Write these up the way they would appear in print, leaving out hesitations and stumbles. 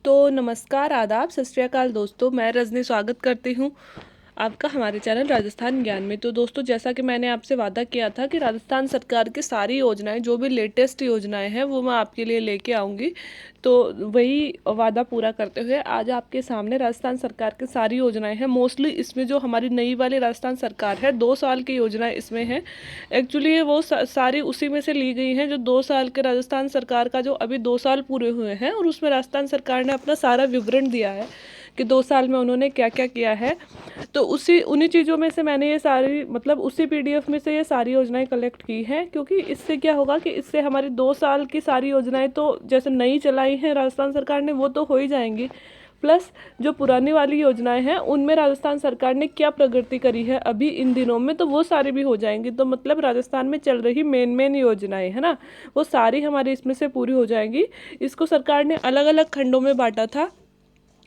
तो नमस्कार, आदाब, सत श्री अकाल दोस्तों। मैं रजनी स्वागत करती हूँ आपका हमारे चैनल राजस्थान ज्ञान में। तो दोस्तों, जैसा कि मैंने आपसे वादा किया था कि राजस्थान सरकार की सारी योजनाएं, जो भी लेटेस्ट योजनाएं हैं, वो मैं आपके लिए लेके आऊँगी। तो वही वादा पूरा करते हुए आज आपके सामने राजस्थान सरकार की सारी योजनाएं हैं। मोस्टली इसमें जो हमारी नई वाली राजस्थान सरकार है, 2 साल की योजनाएं इसमें हैं। एक्चुअली ये वो सारी उसी में से ली गई हैं जो 2 साल के राजस्थान सरकार का, जो अभी 2 साल पूरे हुए हैं, और उसमें राजस्थान सरकार ने अपना सारा विवरण दिया है कि 2 साल में उन्होंने क्या क्या किया है। तो उसी उन्हीं चीज़ों में से मैंने ये सारी, मतलब उसी पीडीएफ में से ये सारी योजनाएं कलेक्ट की हैं, क्योंकि इससे क्या होगा कि इससे हमारी 2 साल की सारी योजनाएं तो जैसे नई चलाई हैं राजस्थान सरकार ने, वो तो हो ही जाएंगी। प्लस जो पुरानी वाली योजनाएं हैं उनमें राजस्थान सरकार ने क्या प्रगति करी है अभी इन दिनों में, तो वो सारी भी हो जाएंगी। तो मतलब राजस्थान में चल रही मेन मेन योजनाएं है ना, वो सारी हमारी इसमें से पूरी हो जाएंगी। इसको सरकार ने अलग अलग खंडों में बांटा था,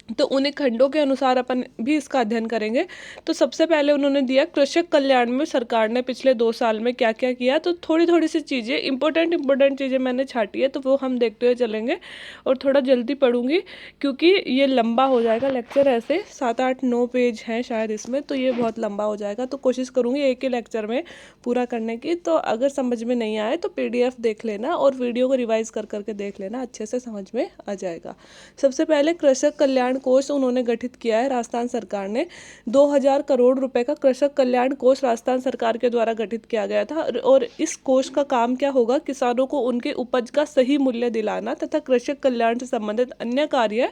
तो उन्हीं खंडों के अनुसार अपन भी इसका अध्ययन करेंगे। तो सबसे पहले उन्होंने दिया कृषक कल्याण में सरकार ने पिछले 2 साल में क्या क्या किया। तो थोड़ी थोड़ी सी चीज़ें, इंपॉर्टेंट चीज़ें मैंने छाटी है, तो वो हम देखते हुए चलेंगे। और थोड़ा जल्दी पढ़ूंगी क्योंकि ये लंबा हो जाएगा लेक्चर, ऐसे 7 8 9 पेज हैं शायद इसमें, तो ये बहुत लंबा हो जाएगा। तो कोशिश करूँगी एक ही लेक्चर में पूरा करने की। तो अगर समझ में नहीं आए तो पीडीएफ देख लेना और वीडियो को रिवाइज कर करके देख लेना, अच्छे से समझ में आ जाएगा। सबसे पहले कृषक कल्याण कोष उन्होंने गठित किया है राजस्थान सरकार ने। 2000 करोड़ रुपए का कृषक कल्याण कोष राजस्थान सरकार के द्वारा गठित किया गया था। और इस कोष का काम क्या होगा? किसानों को उनके उपज का सही मूल्य दिलाना तथा कृषक कल्याण से संबंधित अन्य कार्य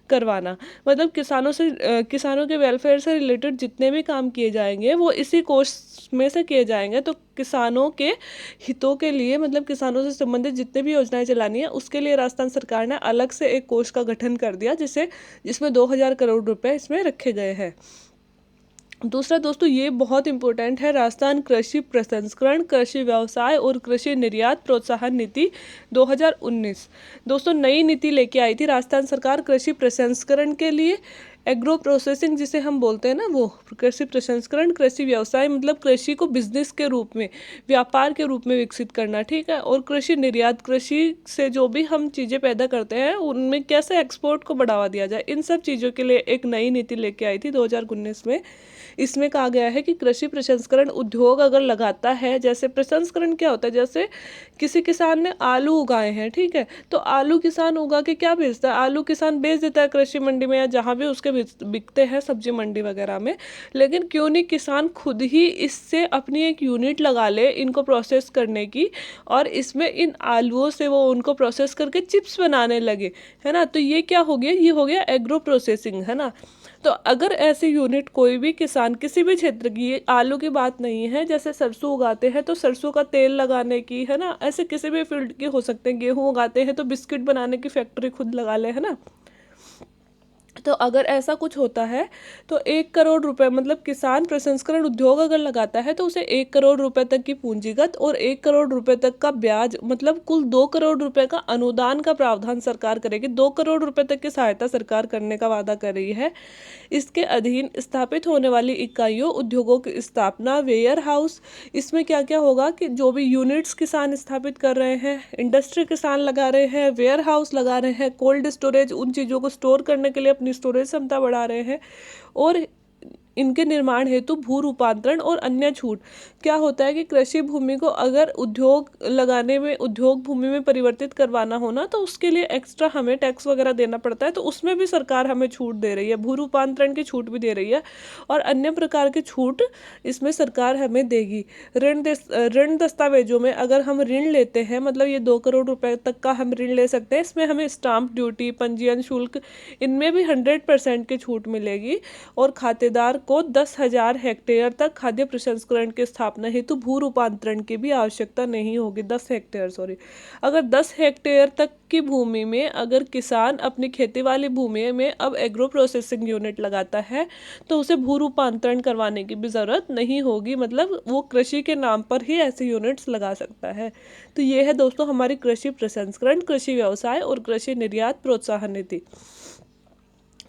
करवाना। मतलब किसानों के वेलफेयर से रिलेटेड जितने भी काम किए जाएंगे वो इसी कोष में से किए जाएंगे। तो किसानों के हितों के लिए, मतलब किसानों से संबंधित जितने भी योजनाएं चलानी है, उसके लिए राजस्थान सरकार ने अलग से एक कोष का गठन कर दिया, जिसमें 2000 करोड़ रुपए इसमें रखे गए हैं। दूसरा दोस्तों, ये बहुत इंपॉर्टेंट है, राजस्थान कृषि प्रसंस्करण, कृषि व्यवसाय और कृषि निर्यात प्रोत्साहन नीति 2019। दोस्तों, नई नीति लेके आई थी राजस्थान सरकार कृषि प्रसंस्करण के लिए। एग्रो प्रोसेसिंग जिसे हम बोलते हैं ना, वो कृषि प्रसंस्करण, कृषि व्यवसाय मतलब कृषि को बिजनेस के रूप में, व्यापार के रूप में विकसित करना, ठीक है। और कृषि निर्यात, कृषि से जो भी हम चीज़ें पैदा करते हैं उनमें कैसे एक्सपोर्ट को बढ़ावा दिया जाए, इन सब चीज़ों के लिए एक नई नीति लेके आई थी 2019 में। इसमें कहा गया है कि कृषि प्रसंस्करण उद्योग अगर लगाता है, जैसे प्रसंस्करण क्या होता है, जैसे किसी किसान ने आलू उगाए हैं, ठीक है, तो आलू किसान उगा के क्या बेचता है? आलू किसान बेच देता है कृषि मंडी में या जहाँ भी उसके बिकते हैं, सब्जी मंडी वगैरह में। लेकिन क्यों नहीं किसान खुद ही इससे अपनी एक यूनिट लगा ले इनको प्रोसेस करने की, और इसमें इन आलूओं से वो उनको प्रोसेस करके चिप्स बनाने लगे, है ना। तो ये क्या हो गया? ये हो गया एग्रो प्रोसेसिंग, है ना। तो अगर ऐसी यूनिट कोई भी किसान किसी भी क्षेत्र की, ये आलू की बात नहीं है, जैसे सरसों उगाते हैं तो सरसों का तेल लगाने की, है ना, ऐसे किसी भी फील्ड की हो सकते हैं। गेहूं उगाते हैं तो बिस्किट बनाने की फैक्ट्री खुद लगा ले, है ना। तो अगर ऐसा कुछ होता है तो 1 करोड़ रुपए, मतलब किसान प्रसंस्करण उद्योग अगर लगाता है तो उसे 1 करोड़ रुपए तक की पूंजीगत और 1 करोड़ रुपए तक का ब्याज, मतलब कुल 2 करोड़ रुपए का अनुदान का प्रावधान सरकार करेगी। 2 करोड़ रुपए तक की सहायता सरकार करने का वादा कर रही है। इसके अधीन स्थापित होने वाली इकाइयों, उद्योगों की स्थापना, वेयर हाउस, इसमें क्या क्या होगा कि जो भी यूनिट्स किसान स्थापित कर रहे हैं, इंडस्ट्री किसान लगा रहे हैं, वेयर हाउस लगा रहे हैं, कोल्ड स्टोरेज, उन चीज़ों को स्टोर करने के लिए अपनी स्टोरेज क्षमता बढ़ा रहे हैं, और इनके निर्माण हेतु भू रूपांतरण और अन्य छूट। क्या होता है कि कृषि भूमि को अगर उद्योग लगाने में, उद्योग भूमि में परिवर्तित करवाना हो ना, तो उसके लिए एक्स्ट्रा हमें टैक्स वगैरह देना पड़ता है, तो उसमें भी सरकार हमें छूट दे रही है, भू रूपांतरण की छूट भी दे रही है, और अन्य प्रकार की छूट इसमें सरकार हमें देगी। ऋण दस्तावेजों में अगर हम ऋण लेते हैं, मतलब ये 2 करोड़ रुपए तक का हम ऋण ले सकते हैं, इसमें हमें स्टाम्प ड्यूटी, पंजीयन शुल्क, इनमें भी 100% की छूट मिलेगी। और खातेदार को 10,000 हेक्टेयर तक खाद्य प्रसंस्करण की स्थापना हेतु भू रूपांतरण की भी आवश्यकता नहीं होगी। 10 हेक्टेयर, सॉरी, अगर 10 हेक्टेयर तक की भूमि में अगर किसान अपनी खेती वाली भूमि में अब एग्रो प्रोसेसिंग यूनिट लगाता है तो उसे भू रूपांतरण करवाने की भी ज़रूरत नहीं होगी, मतलब वो कृषि के नाम पर ही ऐसे यूनिट्स लगा सकता है। तो ये है दोस्तों हमारी कृषि प्रसंस्करण, कृषि व्यवसाय और कृषि निर्यात प्रोत्साहन नीति।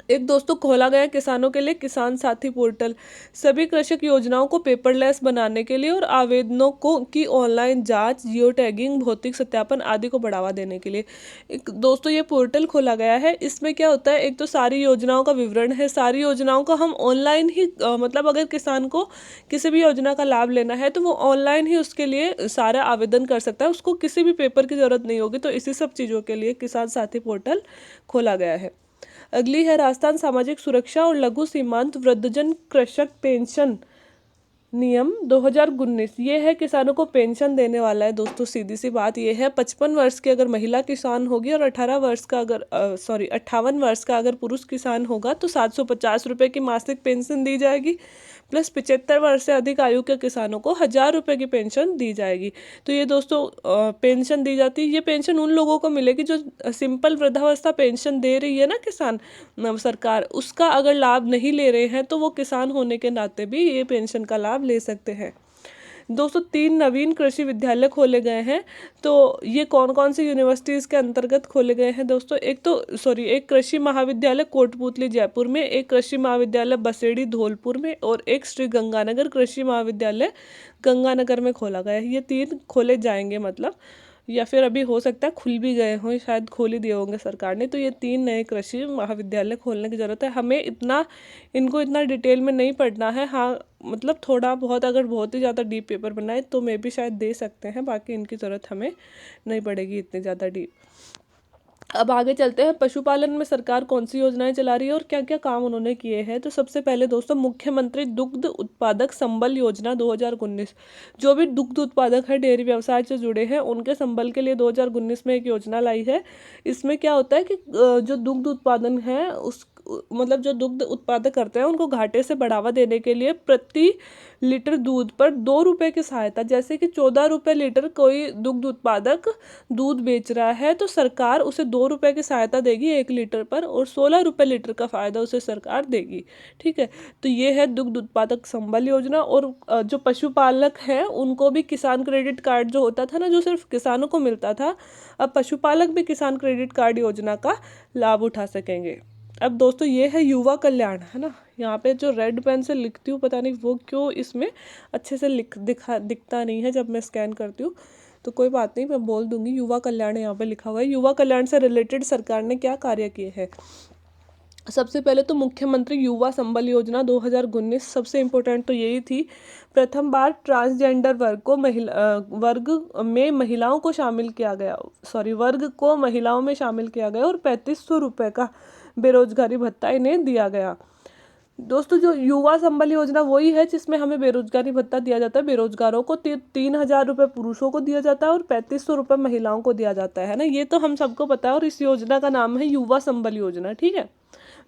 एक दोस्तों खोला गया किसानों के लिए किसान साथी पोर्टल, सभी कृषक योजनाओं को पेपरलेस बनाने के लिए और आवेदनों को की ऑनलाइन जांच, जियो टैगिंग, भौतिक सत्यापन आदि को बढ़ावा देने के लिए एक दोस्तों ये पोर्टल खोला गया है। इसमें क्या होता है, एक तो सारी योजनाओं का विवरण है, सारी योजनाओं का हम ऑनलाइन ही मतलब अगर किसान को किसी भी योजना का लाभ लेना है तो वो ऑनलाइन ही उसके लिए सारा आवेदन कर सकता है, उसको किसी भी पेपर की जरूरत नहीं होगी। तो इसी सब चीज़ों के लिए किसान साथी पोर्टल खोला गया है। अगली है राजस्थान सामाजिक सुरक्षा और लघु सीमांत वृद्धजन कृषक पेंशन नियम 2019। ये है किसानों को पेंशन देने वाला है दोस्तों। सीधी सी बात ये है, 55 वर्ष की अगर महिला किसान होगी और 58 वर्ष का अगर पुरुष किसान होगा तो 750 रुपये की मासिक पेंशन दी जाएगी, प्लस 75 वर्ष से अधिक आयु के किसानों को 1000 रुपये की पेंशन दी जाएगी। तो ये दोस्तों पेंशन दी जाती है। ये पेंशन उन लोगों को मिलेगी जो सिंपल वृद्धावस्था पेंशन दे रही है ना किसान सरकार, उसका अगर लाभ नहीं ले रहे हैं तो वो किसान होने के नाते भी ये पेंशन का लाभ ले सकते हैं। दोस्तों 3 नवीन कृषि विद्यालय खोले गए हैं। तो ये कौन कौन सी यूनिवर्सिटीज़ के अंतर्गत खोले गए हैं दोस्तों, एक कृषि महाविद्यालय कोटपुतली जयपुर में, एक कृषि महाविद्यालय बसेड़ी धौलपुर में और एक श्री गंगानगर कृषि महाविद्यालय गंगानगर में खोला गया है। ये 3 खोले जाएंगे मतलब, या फिर अभी हो सकता है खुल भी गए हों, शायद खोल ही दिए होंगे सरकार ने। तो ये 3 नए कृषि महाविद्यालय खोलने की ज़रूरत है। हमें इनको इतना डिटेल में नहीं पढ़ना है। हाँ मतलब थोड़ा बहुत अगर बहुत ही ज़्यादा डीप पेपर बनाए तो मे भी शायद दे सकते हैं, बाकी इनकी ज़रूरत हमें नहीं पड़ेगी इतनी ज़्यादा डीप। अब आगे चलते हैं, पशुपालन में सरकार कौन सी योजनाएं चला रही है और क्या क्या काम उन्होंने किए हैं। तो सबसे पहले दोस्तों मुख्यमंत्री दुग्ध उत्पादक संबल योजना 2019। जो भी दुग्ध उत्पादक है, डेयरी व्यवसाय से जुड़े हैं, उनके संबल के लिए 2019 में एक योजना लाई है। इसमें क्या होता है कि जो दुग्ध उत्पादन है मतलब जो दुग्ध उत्पादक करते हैं उनको घाटे से बढ़ावा देने के लिए प्रति लीटर दूध पर 2 रुपये की सहायता, जैसे कि 14 रुपये लीटर कोई दुग्ध उत्पादक दूध बेच रहा है तो सरकार उसे 2 रुपये की सहायता देगी 1 लीटर पर, और 16 रुपये लीटर का फायदा उसे सरकार देगी। ठीक है, तो ये है दुग्ध उत्पादक संबल योजना। और जो पशुपालक हैं उनको भी किसान क्रेडिट कार्ड जो होता था ना, जो सिर्फ किसानों को मिलता था, अब पशुपालक भी किसान क्रेडिट कार्ड योजना का लाभ उठा सकेंगे। अब दोस्तों ये है युवा कल्याण, है ना, यहाँ पे जो रेड पेन से लिखती हूँ पता नहीं वो क्यों इसमें अच्छे से दिखता नहीं है जब मैं स्कैन करती हूँ, तो कोई बात नहीं, मैं बोल दूंगी। युवा कल्याण यहाँ पे लिखा हुआ है। युवा कल्याण से रिलेटेड सरकार ने क्या कार्य किए हैं। सबसे पहले तो मुख्यमंत्री युवा संबल योजना 2019, सबसे इम्पोर्टेंट तो यही थी। प्रथम बार ट्रांसजेंडर वर्ग में महिलाओं को शामिल किया गया, वर्ग को महिलाओं में शामिल किया गया और 3500 रुपये का बेरोजगारी भत्ता इन्हें दिया गया। दोस्तों जो युवा संबल योजना वही है जिसमें हमें बेरोजगारी भत्ता दिया जाता है। बेरोजगारों को 3000 रुपये पुरुषों को दिया जाता है और 3500 रुपये महिलाओं को दिया जाता है ना, ये तो हम सबको पता है। और इस योजना का नाम है युवा संबल योजना, ठीक है,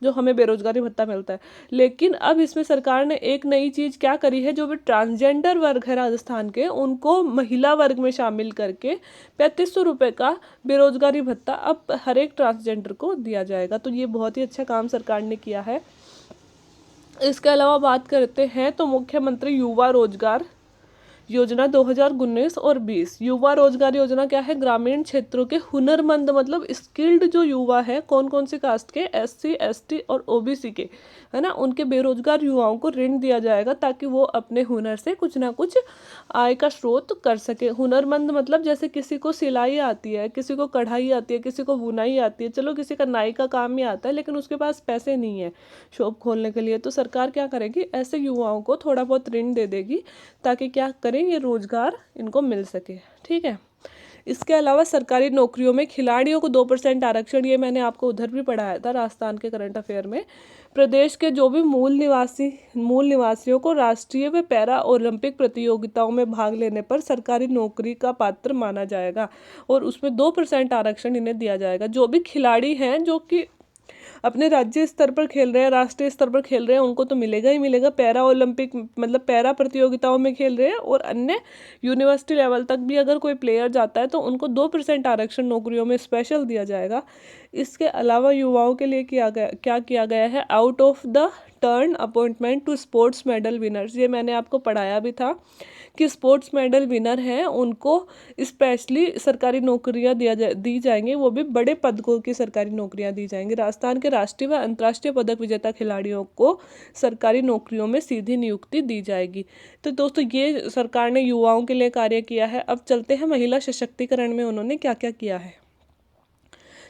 जो हमें बेरोजगारी भत्ता मिलता है। लेकिन अब इसमें सरकार ने एक नई चीज़ क्या करी है, जो भी ट्रांसजेंडर वर्ग है राजस्थान के, उनको महिला वर्ग में शामिल करके 3500 रुपये का बेरोजगारी भत्ता अब हर एक ट्रांसजेंडर को दिया जाएगा। तो ये बहुत ही अच्छा काम सरकार ने किया है। इसके अलावा बात करते हैं तो मुख्यमंत्री युवा रोजगार योजना 2019 और 20। युवा रोजगार योजना क्या है, ग्रामीण क्षेत्रों के हुनरमंद मतलब स्किल्ड जो युवा है, कौन कौन सी कास्ट के, SC ST और OBC के, है ना, उनके बेरोजगार युवाओं को ऋण दिया जाएगा ताकि वो अपने हुनर से कुछ ना कुछ आय का स्रोत कर सके। हुनरमंद मतलब जैसे किसी को सिलाई आती है, किसी को कढ़ाई आती है, किसी को बुनाई आती है, चलो किसी का नाई का काम ही आता है, लेकिन उसके पास पैसे नहीं है शॉप खोलने के लिए, तो सरकार क्या करेगी, ऐसे युवाओं को थोड़ा बहुत ऋण दे देगी ताकि क्या करें, ये रोजगार इनको मिल सके। ठीक है, इसके अलावा सरकारी नौकरियों में खिलाड़ियों को 2% आरक्षण, ये मैंने आपको उधर भी पढ़ाया था राजस्थान के करंट अफेयर में। प्रदेश के जो भी मूल निवासियों को राष्ट्रीय व पैरा ओलंपिक प्रतियोगिताओं में भाग लेने पर सरकारी नौकरी का पात्र माना जाएगा और उसमें 2% आरक्षण इन्हें दिया जाएगा। जो भी खिलाड़ी हैं जो कि अपने राज्य स्तर पर खेल रहे हैं, राष्ट्रीय स्तर पर खेल रहे हैं, उनको तो मिलेगा ही मिलेगा। पैरा ओलंपिक मतलब पैरा प्रतियोगिताओं में खेल रहे हैं और अन्य यूनिवर्सिटी लेवल तक भी अगर कोई प्लेयर जाता है तो उनको 2% आरक्षण नौकरियों में स्पेशल दिया जाएगा। इसके अलावा युवाओं के लिए क्या किया गया है, out of the turn appointment to sports medal winners. ये मैंने आपको पढ़ाया भी था कि स्पोर्ट्स मेडल विनर हैं उनको स्पेशली सरकारी नौकरियां दी जाएंगी, वो भी बड़े पदकों की सरकारी नौकरियां दी जाएंगी। राजस्थान के राष्ट्रीय व अंतर्राष्ट्रीय पदक विजेता खिलाड़ियों को सरकारी नौकरियों में सीधी नियुक्ति दी जाएगी। तो दोस्तों ये सरकार ने युवाओं के लिए कार्य किया है। अब चलते हैं महिला सशक्तिकरण में उन्होंने क्या क्या किया है।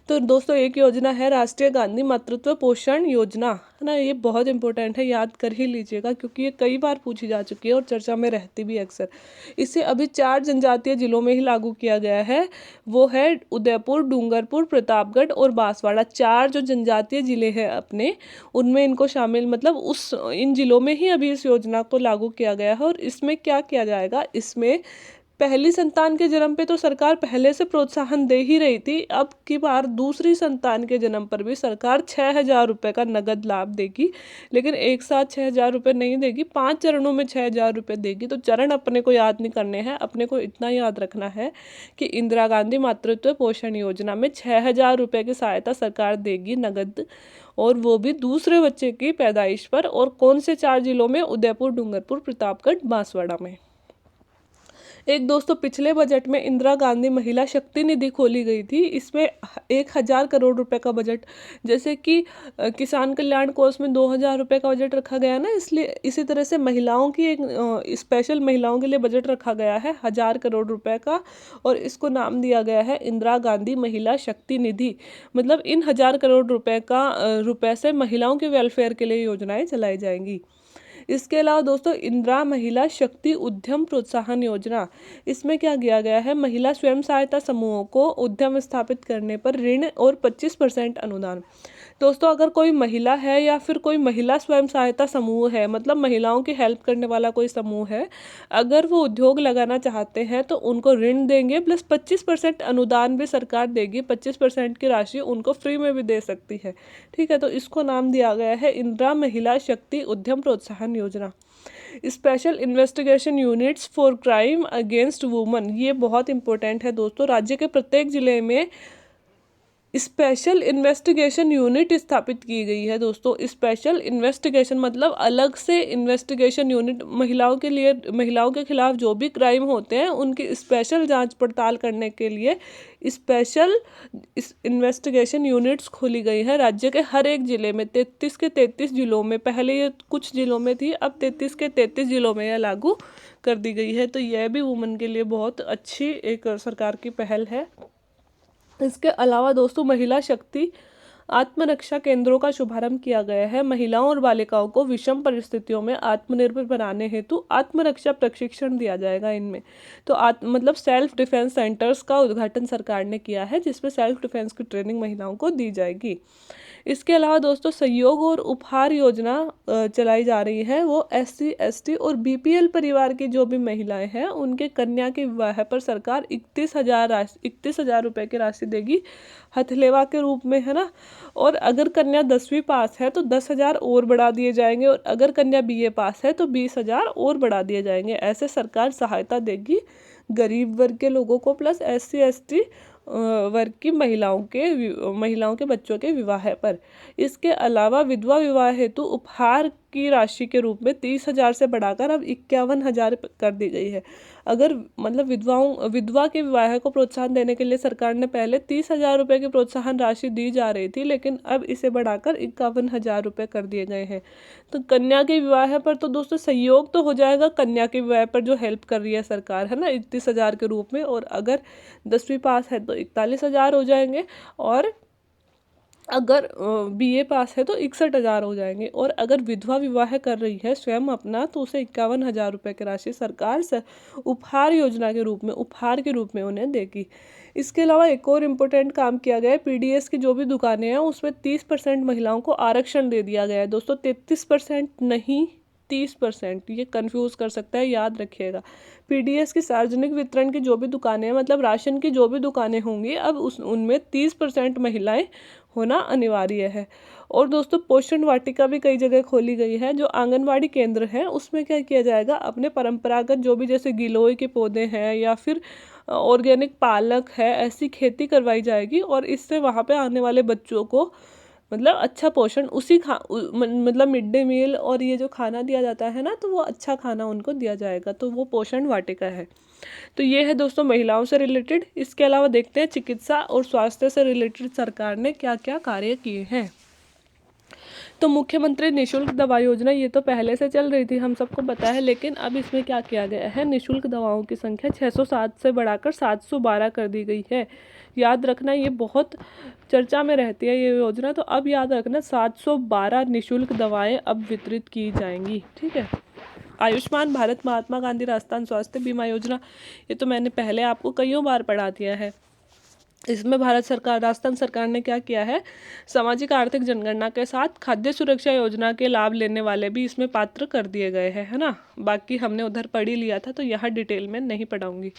तो दोस्तों एक योजना है राष्ट्रीय गांधी मातृत्व पोषण योजना, है ना। ये बहुत इंपॉर्टेंट है, याद कर ही लीजिएगा क्योंकि ये कई बार पूछी जा चुकी है और चर्चा में रहती भी अक्सर। इसे अभी 4 जनजातीय जिलों में ही लागू किया गया है, वो है उदयपुर, डूंगरपुर, प्रतापगढ़ और बांसवाड़ा। 4 जो जनजातीय जिले हैं अपने, उनमें इनको शामिल, मतलब इन जिलों में ही अभी इस योजना को लागू किया गया है। और इसमें क्या किया जाएगा, इसमें पहली संतान के जन्म पे तो सरकार पहले से प्रोत्साहन दे ही रही थी, अब की बार दूसरी संतान के जन्म पर भी सरकार 6,000 रुपये का नगद लाभ देगी। लेकिन एक साथ 6,000 रुपये नहीं देगी, 5 चरणों में 6,000 रुपये देगी। तो चरण अपने को याद नहीं करने हैं, अपने को इतना याद रखना है कि इंदिरा गांधी मातृत्व पोषण योजना में 6,000 रुपये की सहायता सरकार देगी नगद, और वो भी दूसरे बच्चे की पैदाइश पर। और कौन से 4 जिलों में, उदयपुर, डूंगरपुर, प्रतापगढ़, बांसवाड़ा में। एक दोस्तों पिछले बजट में इंदिरा गांधी महिला शक्ति निधि खोली गई थी, इसमें 1,000 करोड़ रुपए का बजट, जैसे कि किसान कल्याण कोष में 2,000 रुपये का बजट रखा गया ना, इसलिए इसी तरह से महिलाओं की एक स्पेशल महिलाओं के लिए बजट रखा गया है 1,000 करोड़ रुपए का, और इसको नाम दिया गया है इंदिरा गांधी महिला शक्ति निधि। मतलब इन 1,000 करोड़ रुपए से महिलाओं के वेलफेयर के लिए योजनाएं चलाई जाएंगी। इसके अलावा दोस्तों इंदिरा महिला शक्ति उद्यम प्रोत्साहन योजना, इसमें क्या किया गया है, महिला स्वयं सहायता समूहों को उद्यम स्थापित करने पर ऋण और 25% अनुदान। दोस्तों अगर कोई महिला है या फिर कोई महिला स्वयं सहायता समूह है, मतलब महिलाओं की हेल्प करने वाला कोई समूह है, अगर वो उद्योग लगाना चाहते हैं तो उनको ऋण देंगे, प्लस 25% अनुदान भी सरकार देगी। 25% की राशि उनको फ्री में भी दे सकती है, ठीक है। तो इसको नाम दिया गया है इंदिरा महिला शक्ति उद्यम प्रोत्साहन योजना। Special investigation units for crime against woman, ये बहुत इंपॉर्टेंट है दोस्तों। राज्य के प्रत्येक जिले में स्पेशल इन्वेस्टिगेशन यूनिट स्थापित की गई है दोस्तों। स्पेशल इन्वेस्टिगेशन मतलब अलग से इन्वेस्टिगेशन यूनिट, महिलाओं के लिए, महिलाओं के खिलाफ जो भी क्राइम होते हैं उनकी स्पेशल जांच पड़ताल करने के लिए स्पेशल इन्वेस्टिगेशन यूनिट्स खोली गई है राज्य के हर एक जिले में। 33 के 33 जिलों में, पहले ये कुछ जिलों में थी, अब 33 के 33 जिलों में यह लागू कर दी गई है। तो यह भी वुमेन के लिए बहुत अच्छी एक सरकार की पहल है। इसके अलावा दोस्तों महिला शक्ति आत्मरक्षा केंद्रों का शुभारंभ किया गया है। महिलाओं और बालिकाओं को विषम परिस्थितियों में आत्मनिर्भर बनाने हेतु आत्मरक्षा प्रशिक्षण दिया जाएगा इनमें। तो मतलब सेल्फ डिफेंस सेंटर्स का उद्घाटन सरकार ने किया है, जिसमें सेल्फ डिफेंस की ट्रेनिंग महिलाओं को दी जाएगी। इसके अलावा दोस्तों सहयोग और उपहार योजना चलाई जा रही है, वो SC ST और BPL परिवार की जो भी महिलाएं हैं उनके कन्या के विवाह पर सरकार 31,000 रुपये की राशि देगी हथलेवा के रूप में, है ना। और अगर कन्या 10वीं पास है तो 10,000 और बढ़ा दिए जाएंगे, और अगर कन्या BA पास है तो 20,000 और बढ़ा दिए जाएंगे। ऐसे सरकार सहायता देगी गरीब वर्ग के लोगों को, प्लस SC ST वर्ग की महिलाओं के बच्चों के विवाह पर। इसके अलावा विधवा विवाह हेतु उपहार की राशि के रूप में 30,000 से बढ़ाकर अब 51,000 कर दी गई है। अगर मतलब विधवा के विवाह को प्रोत्साहन देने के लिए सरकार ने पहले 30,000 रुपये की प्रोत्साहन राशि दी जा रही थी, लेकिन अब इसे बढ़ाकर 51,000 रुपये कर दिए गए हैं। तो कन्या के विवाह पर तो दोस्तों सहयोग तो हो जाएगा, कन्या के विवाह पर जो हेल्प कर रही है सरकार, है ना, 31,000 के रूप में। और अगर 10वीं पास है तो 41,000 हो जाएंगे, और अगर BA पास है तो 61,000 हो जाएंगे। और अगर विधवा विवाह कर रही है स्वयं अपना, तो उसे 51,000 रुपये की राशि सरकार से उपहार योजना के रूप में, उपहार के रूप में उन्हें देगी। इसके अलावा एक और इम्पोर्टेंट काम किया गया है, PDS की जो भी दुकानें हैं उसमें 30% महिलाओं को आरक्षण दे दिया गया है दोस्तों। 33% नहीं, 30%, ये कंफ्यूज कर सकता है, याद रखिएगा। PDS की सार्वजनिक वितरण की जो भी दुकानें हैं, मतलब राशन की जो भी दुकानें होंगी, अब उनमें 30% महिलाएं होना अनिवार्य है। और दोस्तों पोषण वाटिका भी कई जगह खोली गई है। जो आंगनवाड़ी केंद्र हैं उसमें क्या किया जाएगा, अपने परंपरागत जो भी, जैसे गिलोय के पौधे हैं या फिर ऑर्गेनिक पालक है, ऐसी खेती करवाई जाएगी और इससे वहाँ पे आने वाले बच्चों को मतलब अच्छा पोषण मतलब मिड डे मील और ये जो खाना दिया जाता है ना, तो वो अच्छा खाना उनको दिया जाएगा, तो वो पोषण वाटिका है। तो ये है दोस्तों महिलाओं से रिलेटेड। इसके अलावा देखते हैं चिकित्सा और स्वास्थ्य से रिलेटेड सरकार ने क्या क्या कार्य किए हैं। तो मुख्यमंत्री निशुल्क दवा योजना, ये तो पहले से चल रही थी, हम सबको पता है, लेकिन अब इसमें क्या किया गया है, निशुल्क दवाओं की संख्या 607 से बढ़ाकर 712 कर दी गई है। याद रखना, ये बहुत चर्चा में रहती है ये योजना, तो अब याद रखना 712 निशुल्क दवाएं अब वितरित की जाएंगी। ठीक है। आयुष्मान भारत महात्मा गांधी राष्ट्रीय स्वास्थ्य बीमा योजना, ये तो मैंने पहले आपको कईयों बार पढ़ा दिया है। इसमें भारत सरकार, राजस्थान सरकार ने क्या किया है, सामाजिक आर्थिक जनगणना के साथ खाद्य सुरक्षा योजना के लाभ लेने वाले भी इसमें पात्र कर दिए गए हैं, है ना। बाकी हमने उधर पढ़ ही लिया था, तो यहाँ डिटेल में नहीं पढ़ाऊंगी।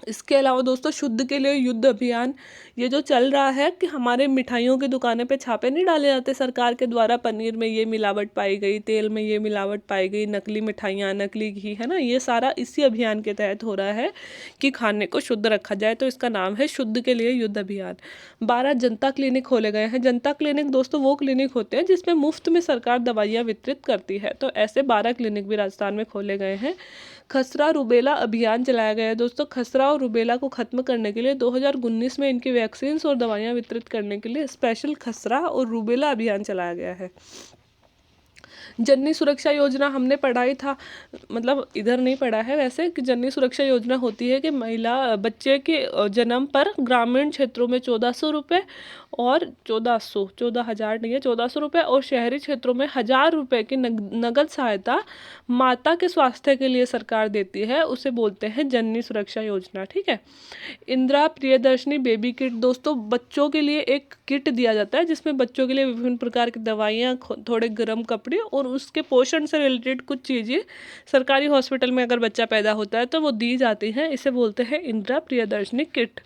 इसके अलावा दोस्तों शुद्ध के लिए युद्ध अभियान, ये जो चल रहा है कि हमारे मिठाइयों की दुकानें पे छापे नहीं डाले जाते सरकार के द्वारा, पनीर में ये मिलावट पाई गई, तेल में ये मिलावट पाई गई, नकली मिठाइयाँ, नकली घी, है ना, ये सारा इसी अभियान के तहत हो रहा है कि खाने को शुद्ध रखा जाए, तो इसका नाम है शुद्ध के लिए युद्ध अभियान। 12 जनता क्लिनिक खोले गए हैं। जनता क्लिनिक दोस्तों वो क्लिनिक होते हैं जिसमें मुफ्त में सरकार दवाइयाँ वितरित करती है, तो ऐसे 12 क्लिनिक भी राजस्थान में खोले गए हैं। खसरा रुबेला अभियान चलाया गया है दोस्तों। खसरा और रुबेला को खत्म करने के लिए 2019 में इनकी वैक्सीन और दवाइयाँ वितरित करने के लिए स्पेशल खसरा और रुबेला अभियान चलाया गया है। जननी सुरक्षा योजना हमने पढ़ा ही था, मतलब इधर नहीं पढ़ा है वैसे, कि जननी सुरक्षा योजना होती है कि महिला बच्चे के जन्म पर ग्रामीण क्षेत्रों में 1400 रुपये और 14,000 नहीं है, 1400 रुपये, और शहरी क्षेत्रों में 1000 रुपये की नगद सहायता माता के स्वास्थ्य के लिए सरकार देती है, उसे बोलते हैं जननी सुरक्षा योजना। ठीक है। इंदिरा प्रियदर्शनी बेबी किट, दोस्तों बच्चों के लिए एक किट दिया जाता है जिसमें बच्चों के लिए विभिन्न प्रकार की दवाइयाँ, थोड़े गर्म कपड़े और उसके पोषण से रिलेटेड कुछ चीज़ें सरकारी हॉस्पिटल में अगर बच्चा पैदा होता है तो वो दी जाती हैं, इसे बोलते हैं इंदिरा प्रियदर्शनी किट।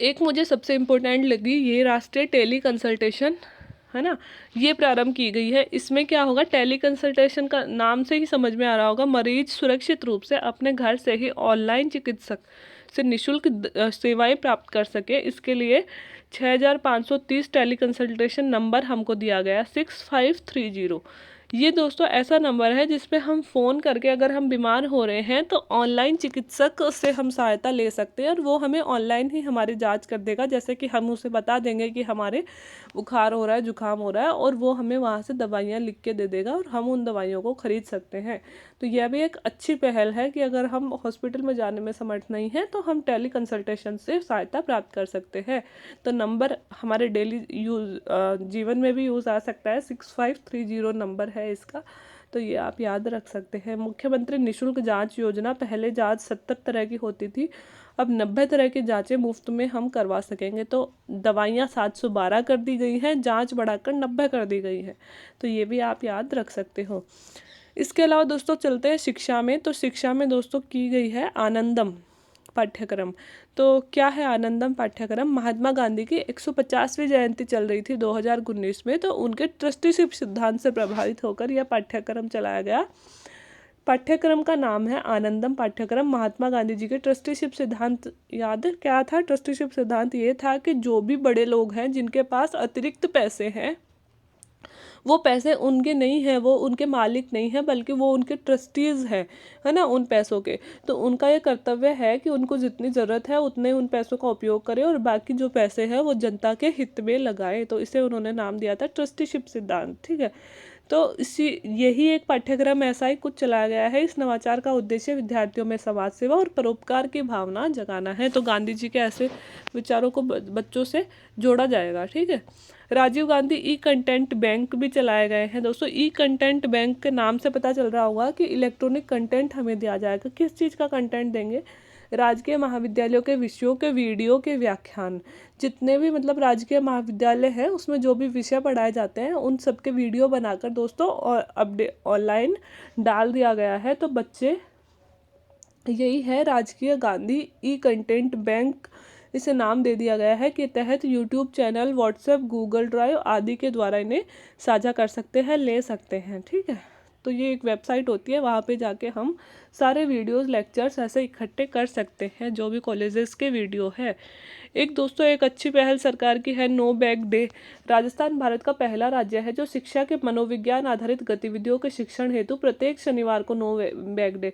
एक मुझे सबसे इम्पोर्टेंट लगी, ये राष्ट्रीय टेली कंसल्टेशन, है ना, ये प्रारंभ की गई है। इसमें क्या होगा, टेली कंसल्टेशन का नाम से ही समझ में आ रहा होगा, मरीज सुरक्षित रूप से अपने घर से ही ऑनलाइन चिकित्सक से निःशुल्क सेवाएं प्राप्त कर सके। इसके लिए 6530 टेली कंसल्टेशन नंबर हमको दिया गया, 6530। ये दोस्तों ऐसा नंबर है जिसपे हम फ़ोन करके अगर हम बीमार हो रहे हैं तो ऑनलाइन चिकित्सक से हम सहायता ले सकते हैं, और वो हमें ऑनलाइन ही हमारी जांच कर देगा। जैसे कि हम उसे बता देंगे कि हमारे बुखार हो रहा है, जुकाम हो रहा है, और वो हमें वहाँ से दवाइयाँ लिख के दे देगा और हम उन दवाइयों को खरीद सकते हैं। तो यह भी एक अच्छी पहल है कि अगर हम हॉस्पिटल में जाने में समर्थ नहीं हैं तो हम टेली कंसल्टेशन से सहायता प्राप्त कर सकते हैं। तो नंबर हमारे डेली जीवन में भी यूज़ आ सकता है, 6530 नंबर है इसका, तो ये आप याद रख सकते हैं। मुख्यमंत्री निःशुल्क जांच योजना, पहले जांच 70 तरह की होती थी, अब 90 तरह की जांचें मुफ्त में हम करवा सकेंगे। तो दवाइयाँ 712 कर दी गई हैं, जांच बढ़ाकर 90 कर दी गई है, तो ये भी आप याद रख सकते हो। इसके अलावा दोस्तों चलते हैं शिक्षा में। तो शिक्षा में दोस्तों की गई है आनंदम पाठ्यक्रम। तो क्या है आनंदम पाठ्यक्रम, महात्मा गांधी की 150वीं जयंती चल रही थी 2019 में, तो उनके ट्रस्टीशिप सिद्धांत से प्रभावित होकर यह पाठ्यक्रम चलाया गया। पाठ्यक्रम का नाम है आनंदम पाठ्यक्रम। महात्मा गांधी जी के ट्रस्टीशिप सिद्धांत याद है क्या था? ट्रस्टीशिप सिद्धांत ये था कि जो भी बड़े लोग हैं जिनके पास अतिरिक्त पैसे हैं, वो पैसे उनके नहीं हैं, वो उनके मालिक नहीं हैं, बल्कि वो उनके ट्रस्टीज़ हैं, है ना, उन पैसों के। तो उनका ये कर्तव्य है कि उनको जितनी ज़रूरत है उतने उन पैसों का उपयोग करें और बाकी जो पैसे हैं वो जनता के हित में लगाएं। तो इसे उन्होंने नाम दिया था ट्रस्टीशिप सिद्धांत। ठीक है। तो यही एक पाठ्यक्रम ऐसा ही कुछ चलाया गया है। इस नवाचार का उद्देश्य विद्यार्थियों में समाज सेवा और परोपकार की भावना जगाना है। तो गांधी जी के ऐसे विचारों को बच्चों से जोड़ा जाएगा। ठीक है। राजीव गांधी ई कंटेंट बैंक भी चलाए गए हैं दोस्तों। ई कंटेंट बैंक के नाम से पता चल रहा होगा कि इलेक्ट्रॉनिक कंटेंट हमें दिया जाएगा। किस चीज़ का कंटेंट देंगे? राजकीय महाविद्यालयों के विषयों के वीडियो के व्याख्यान, जितने भी मतलब राजकीय महाविद्यालय हैं उसमें जो भी विषय पढ़ाए जाते हैं उन सब के वीडियो बनाकर दोस्तों और अपडेट ऑनलाइन डाल दिया गया है। तो बच्चे, यही है राजकीय गांधी ई कंटेंट बैंक, इसे नाम दे दिया गया है, कि तहत YouTube channel, WhatsApp, Google drive आदि के द्वारा इन्हें साझा कर सकते हैं, ले सकते हैं। ठीक है। तो ये एक वेबसाइट होती है, वहाँ पे जाके हम सारे वीडियोस लेक्चर्स ऐसे इकट्ठे कर सकते हैं, जो भी कॉलेजेस के वीडियो है। एक दोस्तों एक अच्छी पहल सरकार की है no bag day. Rajasthan Bharat का पहला राज्य है जो शिक्षा के मनोविज्ञान आधारित गतिविधियों के शिक्षण हेतु प्रत्येक शनिवार को नो बैग डे।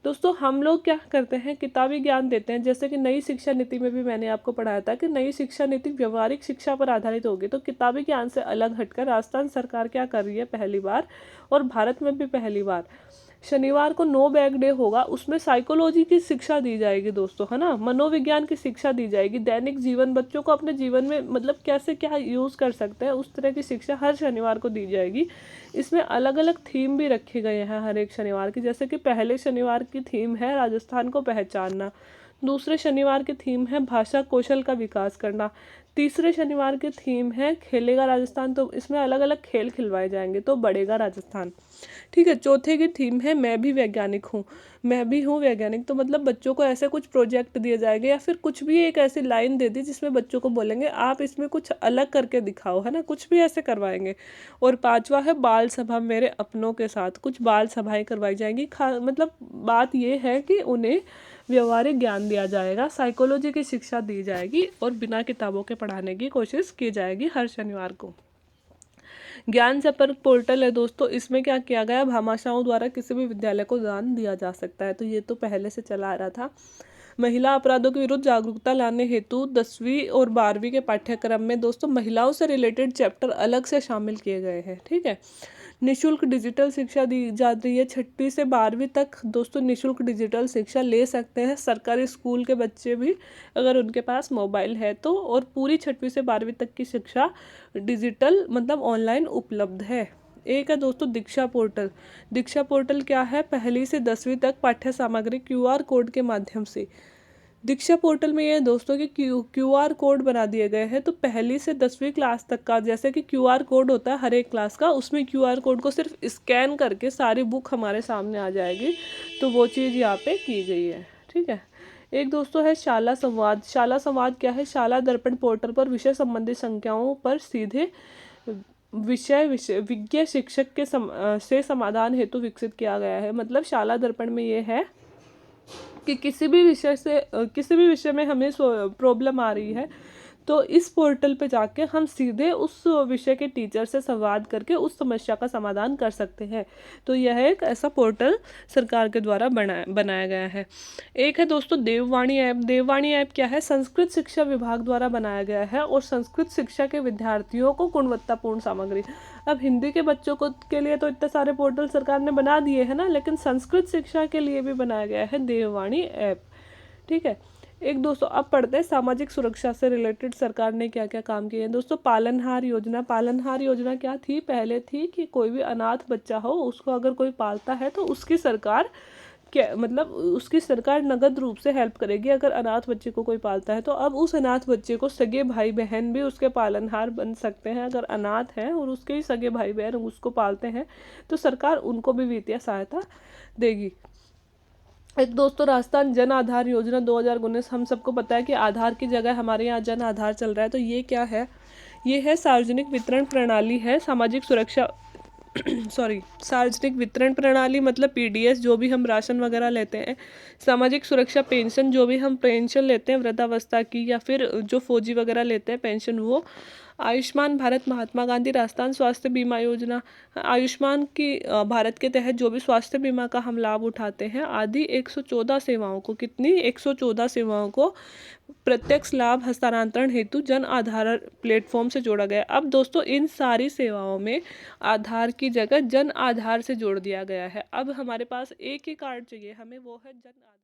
दोस्तों हम लोग क्या करते हैं, किताबी ज्ञान देते हैं। जैसे कि नई शिक्षा नीति में भी मैंने आपको पढ़ाया था कि नई शिक्षा नीति व्यवहारिक शिक्षा पर आधारित होगी, तो किताबी ज्ञान से अलग हटकर राजस्थान सरकार क्या कर रही है पहली बार, और भारत में भी पहली बार शनिवार को नो बैग डे होगा। उसमें साइकोलॉजी की शिक्षा दी जाएगी दोस्तों, है ना, मनोविज्ञान की शिक्षा दी जाएगी, दैनिक जीवन बच्चों को अपने जीवन में मतलब कैसे क्या यूज़ कर सकते हैं उस तरह की शिक्षा हर शनिवार को दी जाएगी। इसमें अलग अलग थीम भी रखे गए हैं हर एक शनिवार की। जैसे कि पहले शनिवार की थीम है राजस्थान को पहचानना, दूसरे शनिवार की थीम है भाषा कौशल का विकास करना, तीसरे शनिवार की थीम है खेलेगा राजस्थान, तो इसमें अलग अलग खेल खिलवाए जाएंगे तो बढ़ेगा राजस्थान। ठीक है, चौथे की थीम है मैं भी वैज्ञानिक हूँ, मैं भी हूँ वैज्ञानिक, तो मतलब बच्चों को ऐसे कुछ प्रोजेक्ट दिए जाएंगे या फिर कुछ भी एक ऐसी लाइन दे दी जिसमें बच्चों को बोलेंगे आप इसमें कुछ अलग करके दिखाओ, है ना, कुछ भी ऐसे करवाएंगे। और पांचवा है बाल सभा मेरे अपनों के साथ, कुछ बाल सभाएं करवाई जाएंगी। मतलब बात ये है कि उन्हें व्यवहारिक ज्ञान दिया जाएगा, साइकोलॉजी की शिक्षा दी जाएगी और बिना किताबों के पढ़ाने की कोशिश की जाएगी हर शनिवार को। ज्ञान संपर्क पोर्टल है दोस्तों, इसमें क्या किया गया, भामाशाहों द्वारा किसी भी विद्यालय को दान दिया जा सकता है, तो ये तो पहले से चला आ रहा था। महिला अपराधों के विरुद्ध जागरूकता लाने हेतु 10वीं और 12वीं के पाठ्यक्रम में दोस्तों महिलाओं से रिलेटेड चैप्टर अलग से शामिल किए गए हैं। ठीक है, निशुल्क डिजिटल शिक्षा दी जा रही है, 6वीं से 12वीं तक दोस्तों निशुल्क डिजिटल शिक्षा ले सकते हैं सरकारी स्कूल के बच्चे भी, अगर उनके पास मोबाइल है तो, और पूरी 6वीं से 12वीं तक की शिक्षा डिजिटल मतलब ऑनलाइन उपलब्ध है। एक है दोस्तों दीक्षा पोर्टल। दीक्षा पोर्टल क्या है, पहली से 10वीं तक पाठ्य सामग्री QR कोड के माध्यम से। दीक्षा पोर्टल में ये है दोस्तों कि QR कोड बना दिए गए हैं, तो पहली से 10वीं क्लास तक का जैसे कि QR कोड होता है हर एक क्लास का, उसमें QR कोड को सिर्फ स्कैन करके सारी बुक हमारे सामने आ जाएगी, तो वो चीज़ यहाँ पे की गई है। ठीक है, एक दोस्तों है शाला संवाद। शाला संवाद क्या है, शाला दर्पण पोर्टल पर विषय संबंधी संख्याओं पर सीधे विज्ञ शिक्षक के से समाधान हेतु विकसित किया गया है। मतलब शाला दर्पण में ये है कि किसी भी विषय में हमें प्रॉब्लम आ रही है तो इस पोर्टल पे जाके हम सीधे उस विषय के टीचर से संवाद करके उस समस्या का समाधान कर सकते हैं। तो यह एक ऐसा पोर्टल सरकार के द्वारा बनाया गया है। एक है दोस्तों देववाणी ऐप। देववाणी ऐप क्या है, संस्कृत शिक्षा विभाग द्वारा बनाया गया है और संस्कृत शिक्षा के विद्यार्थियों को गुणवत्तापूर्ण सामग्री। अब हिंदी के बच्चों को के लिए तो इतने सारे पोर्टल सरकार ने बना दिए हैं ना, लेकिन संस्कृत शिक्षा के लिए भी बनाया गया है देववाणी ऐप। ठीक है, एक दोस्तों अब पढ़ते हैं सामाजिक सुरक्षा से रिलेटेड सरकार ने क्या क्या काम किए हैं। दोस्तों पालनहार योजना। पालनहार योजना क्या थी, पहले थी कि कोई भी अनाथ बच्चा हो उसको अगर कोई पालता है तो उसकी सरकार क्या मतलब उसकी सरकार नगद रूप से हेल्प करेगी अगर अनाथ बच्चे को कोई पालता है। तो अब उस अनाथ बच्चे को सगे भाई बहन भी उसके पालनहार बन सकते हैं। अगर अनाथ है और उसके ही सगे भाई बहन उसको पालते हैं तो सरकार उनको भी वित्तीय सहायता देगी। एक दोस्तों राजस्थान जन आधार योजना 2019। हम सबको पता है कि आधार की जगह हमारे यहाँ जन आधार चल रहा है, तो ये क्या है, ये है सार्वजनिक वितरण प्रणाली है, सामाजिक सुरक्षा सार्वजनिक वितरण प्रणाली मतलब PDS, जो भी हम राशन वगैरह लेते हैं, सामाजिक सुरक्षा पेंशन, जो भी हम पेंशन लेते हैं वृद्धावस्था की या फिर जो फौजी वगैरह लेते हैं पेंशन वो, आयुष्मान भारत महात्मा गांधी राजस्थान स्वास्थ्य बीमा योजना, आयुष्मान की भारत के तहत जो भी स्वास्थ्य बीमा का हम लाभ उठाते हैं आदि 114 सेवाओं को, कितनी 114 सेवाओं को प्रत्यक्ष लाभ हस्तांतरण हेतु जन आधार प्लेटफॉर्म से जोड़ा गया। अब दोस्तों इन सारी सेवाओं में आधार की जगह जन आधार से जोड़ दिया गया है। अब हमारे पास एक ही कार्ड चाहिए, हमें वो है जन आधार।